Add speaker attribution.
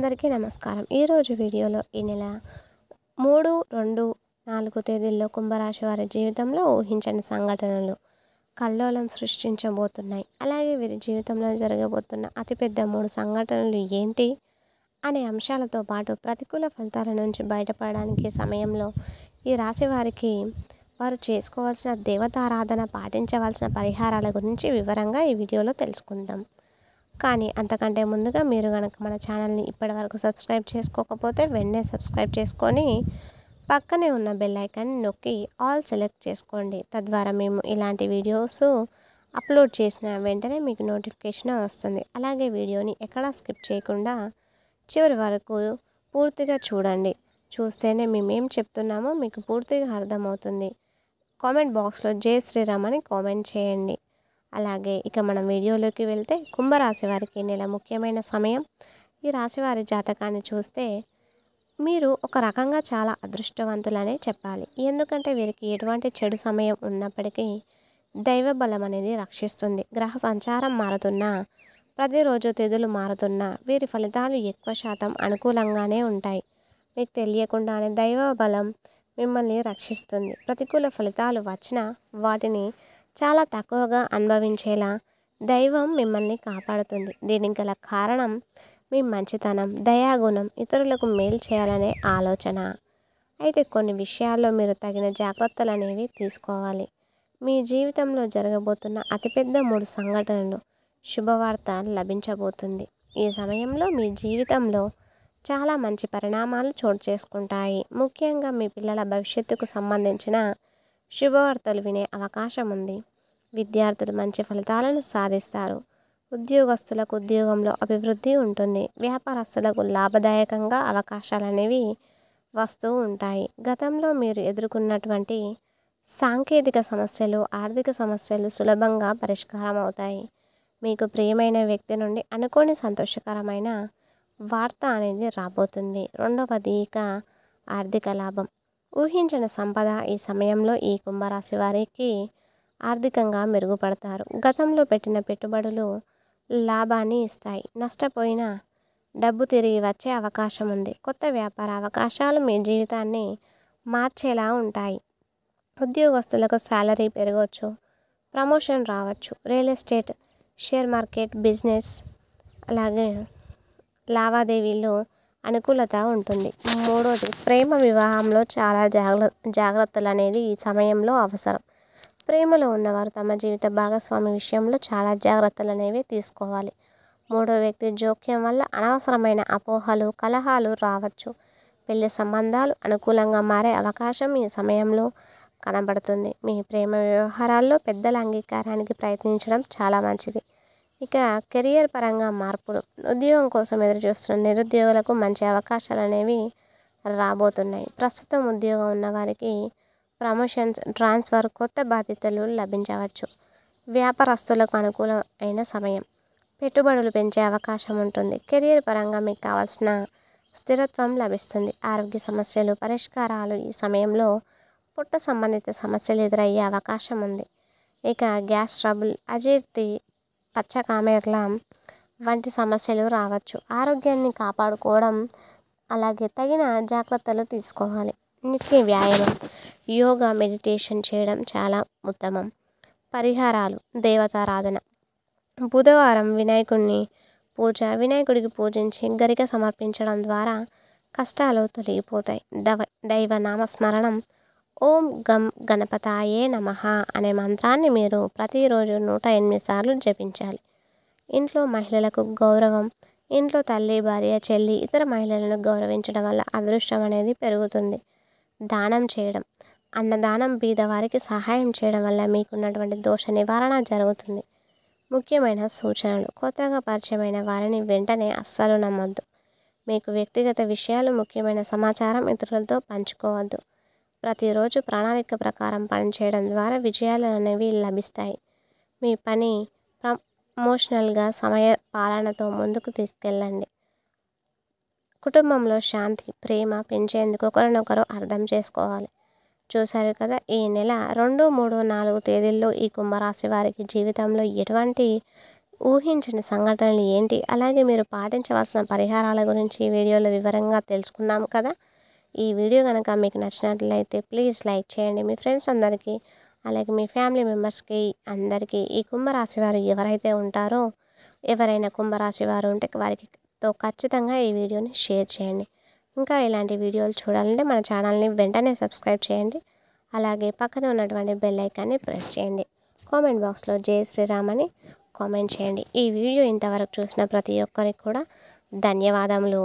Speaker 1: అందరికీ నమస్కారం. ఈరోజు వీడియోలో ఈ నెల 3, 2, 4 తేదీల్లో కుంభరాశి వారి జీవితంలో ఊహించని సంఘటనలు కల్లోలం సృష్టించబోతున్నాయి. అలాగే వీరి జీవితంలో జరగబోతున్న అతిపెద్ద 3 సంఘటనలు ఏంటి అనే అంశాలతో పాటు ప్రతికూల ఫలితాల నుంచి బయటపడడానికి సమయంలో ఈ రాశి వారికి వారు చేసుకోవాల్సిన దేవతారాధన, పాటించవలసిన పరిహారాల గురించి వివరంగా ఈ వీడియోలో తెలుసుకుందాం. కానీ అంతకంటే ముందుగా మీరు కనుక మన ఛానల్ని ఇప్పటివరకు సబ్స్క్రైబ్ చేసుకోకపోతే వెంటనే సబ్స్క్రైబ్ చేసుకొని పక్కనే ఉన్న బెల్ ఐకాన్ని నొక్కి ఆల్ సెలెక్ట్ చేసుకోండి. తద్వారా మేము ఇలాంటి వీడియోస్ అప్లోడ్ చేసిన వెంటనే మీకు నోటిఫికేషన్ వస్తుంది. అలాగే వీడియోని ఎక్కడా స్కిప్ చేయకుండా చివరి వరకు పూర్తిగా చూడండి. చూస్తేనే మేమేం చెప్తున్నామో మీకు పూర్తిగా అర్థమవుతుంది. కామెంట్ బాక్స్లో జై శ్రీరామ్ అని కామెంట్ చేయండి. అలాగే ఇక మనం వీడియోలోకి వెళ్తే కుంభరాశి వారికి నెల ముఖ్యమైన సమయం. ఈ రాశి వారి జాతకాన్ని చూస్తే మీరు ఒక రకంగా చాలా అదృష్టవంతులనే చెప్పాలి. ఎందుకంటే వీరికి ఎటువంటి చెడు సమయం ఉన్నప్పటికీ దైవ బలం అనేది రక్షిస్తుంది. గ్రహ సంచారం మారుతున్నా, ప్రతిరోజు తిథులు మారుతున్నా వీరి ఫలితాలు ఎక్కువ శాతం అనుకూలంగానే ఉంటాయి. మీకు తెలియకుండానే దైవ బలం మిమ్మల్ని రక్షిస్తుంది. ప్రతికూల ఫలితాలు వచ్చినా వాటిని చాలా తక్కువగా అనుభవించేలా దైవం మిమ్మల్ని కాపాడుతుంది. దీనికి గల కారణం మీ మంచితనం, దయాగుణం, ఇతరులకు మేలు చేయాలనే ఆలోచన. అయితే కొన్ని విషయాల్లో మీరు తగిన జాగ్రత్తలు అనేవి తీసుకోవాలి. మీ జీవితంలో జరగబోతున్న అతిపెద్ద 3 సంఘటనలు శుభవార్త లభించబోతుంది. ఈ సమయంలో మీ జీవితంలో చాలా మంచి పరిణామాలు చోటు చేసుకుంటాయి. ముఖ్యంగా మీ పిల్లల భవిష్యత్తుకు సంబంధించిన శుభవార్తలు వినే అవకాశం ఉంది. విద్యార్థులు మంచి ఫలితాలను సాధిస్తారు. ఉద్యోగస్తులకు ఉద్యోగంలో అభివృద్ధి ఉంటుంది. వ్యాపారస్తులకు లాభదాయకంగా అవకాశాలు అనేవి వస్తూ ఉంటాయి. గతంలో మీరు ఎదుర్కొన్నటువంటి సాంకేతిక సమస్యలు, ఆర్థిక సమస్యలు సులభంగా పరిష్కారం అవుతాయి. మీకు ప్రియమైన వ్యక్తి నుండి అనుకోని సంతోషకరమైన వార్త అనేది రాబోతుంది. రెండవది ఇక ఆర్థిక లాభం. ఊహించిన సంపద ఈ సమయంలో ఈ కుంభరాశి వారికి ఆర్థికంగా మెరుగుపడతారు. గతంలో పెట్టిన పెట్టుబడులు లాభాన్ని ఇస్తాయి. నష్టపోయిన డబ్బు తిరిగి వచ్చే అవకాశం ఉంది. కొత్త వ్యాపార అవకాశాలు మీ జీవితాన్ని మార్చేలా ఉంటాయి. ఉద్యోగస్తులకు శాలరీ పెరగవచ్చు, ప్రమోషన్ రావచ్చు. Real estate, share market, business అలాగే లావాదేవీల్లో అనుకూలత ఉంటుంది. మూడోది ప్రేమ వివాహంలో చాలా జాగ్రత్తలు అనేది ఈ సమయంలో అవసరం. ప్రేమలో ఉన్నవారు తమ జీవిత భాగస్వామి విషయంలో చాలా జాగ్రత్తలు అనేవి తీసుకోవాలి. మూడో వ్యక్తి జోక్యం వల్ల అనవసరమైన అపోహలు, కలహాలు రావచ్చు. పెళ్లి సంబంధాలు అనుకూలంగా మారే అవకాశం ఈ సమయంలో కనబడుతుంది. మీ ప్రేమ వ్యవహారాల్లో పెద్దల అంగీకారానికి ప్రయత్నించడం చాలా మంచిది. ఇక కెరియర్ పరంగా మార్పులు. ఉద్యోగం కోసం ఎదురుచూస్తున్న నిరుద్యోగులకు మంచి అవకాశాలు అనేవి రాబోతున్నాయి. ప్రస్తుతం ఉద్యోగం ఉన్నవారికి ప్రమోషన్స్, ట్రాన్స్ఫర్, కొత్త బాధ్యతలు లభించవచ్చు. వ్యాపారస్తులకు అనుకూలమైన సమయం. పెట్టుబడులు పెంచే అవకాశం ఉంటుంది. కెరియర్ పరంగా మీకు కావాల్సిన స్థిరత్వం లభిస్తుంది. ఆరోగ్య సమస్యలు పరిష్కారాలు. ఈ సమయంలో పొట్ట సంబంధిత సమస్యలు ఎదురయ్యే అవకాశం ఉంది. ఇక గ్యాస్ ట్రబుల్, అజీర్తి, పచ్చకామెర్ల వంటి సమస్యలు రావచ్చు. ఆరోగ్యాన్ని కాపాడుకోవడం అలాగే తగిన జాగ్రత్తలు తీసుకోవాలి. నిత్య వ్యాయామం, యోగా, మెడిటేషన్ చేయడం చాలా ఉత్తమం. పరిహారాలు, దేవతారాధన. బుధవారం వినాయకుడికి పూజించి గరిక సమర్పించడం ద్వారా కష్టాలు తొలగిపోతాయి. దైవ నామస్మరణం. ఓం గం గణపతాయే నమః అనే మంత్రాన్ని మీరు ప్రతిరోజు 108 సార్లు జపించాలి. ఇంట్లో మహిళలకు గౌరవం. ఇంట్లో తల్లి, భార్య, చెల్లి, ఇతర మహిళలను గౌరవించడం వల్ల అదృష్టం అనేది పెరుగుతుంది. దానం చేయడం. అన్నదానం, బీదవారికి సహాయం చేయడం వల్ల మీకున్నటువంటి దోష నివారణ జరుగుతుంది. ముఖ్యమైన సూచనలు. కొత్తగా పరిచయమైన వారిని వెంటనే అస్సలు నమ్మొద్దు. మీకు వ్యక్తిగత విషయాలు, ముఖ్యమైన సమాచారం ఇతరులతో పంచుకోవద్దు. ప్రతిరోజు ప్రణాళిక ప్రకారం పనిచేయడం ద్వారా విజయాలు అనేవి లభిస్తాయి. మీ పని ప్రమోషనల్గా సమయ పాలనతో ముందుకు తీసుకెళ్ళండి. కుటుంబంలో శాంతి, ప్రేమ పెంచేందుకు ఒకరినొకరు అర్థం చేసుకోవాలి. చూశారు కదా, ఈ నెల 2, 3, 4 తేదీల్లో ఈ కుంభరాశి వారికి జీవితంలో ఎటువంటి ఊహించని సంఘటనలు ఏంటి, అలాగే మీరు పాటించవలసిన పరిహారాల గురించి ఈ వీడియోలో వివరంగా తెలుసుకున్నాం కదా. ఈ వీడియో కనుక మీకు నచ్చినట్లయితే ప్లీజ్ లైక్ చేయండి. మీ ఫ్రెండ్స్ అందరికీ, అలాగే మీ ఫ్యామిలీ మెంబర్స్కి అందరికీ ఈ కుంభరాశి వారు ఎవరైతే ఉంటారో, ఎవరైనా కుంభరాశి వారు ఉంటే వారితో ఖచ్చితంగా ఈ వీడియోని షేర్ చేయండి. ఇంకా ఇలాంటి వీడియోలు చూడాలంటే మన ఛానల్ని వెంటనే సబ్స్క్రైబ్ చేయండి. అలాగే పక్కన ఉన్నటువంటి బెల్ ఐకాన్ని ప్రెస్ చేయండి. కామెంట్ బాక్స్లో జై శ్రీరామ్ అని కామెంట్ చేయండి. ఈ వీడియో ఇంతవరకు చూసిన ప్రతి ఒక్కరికి కూడా ధన్యవాదములు.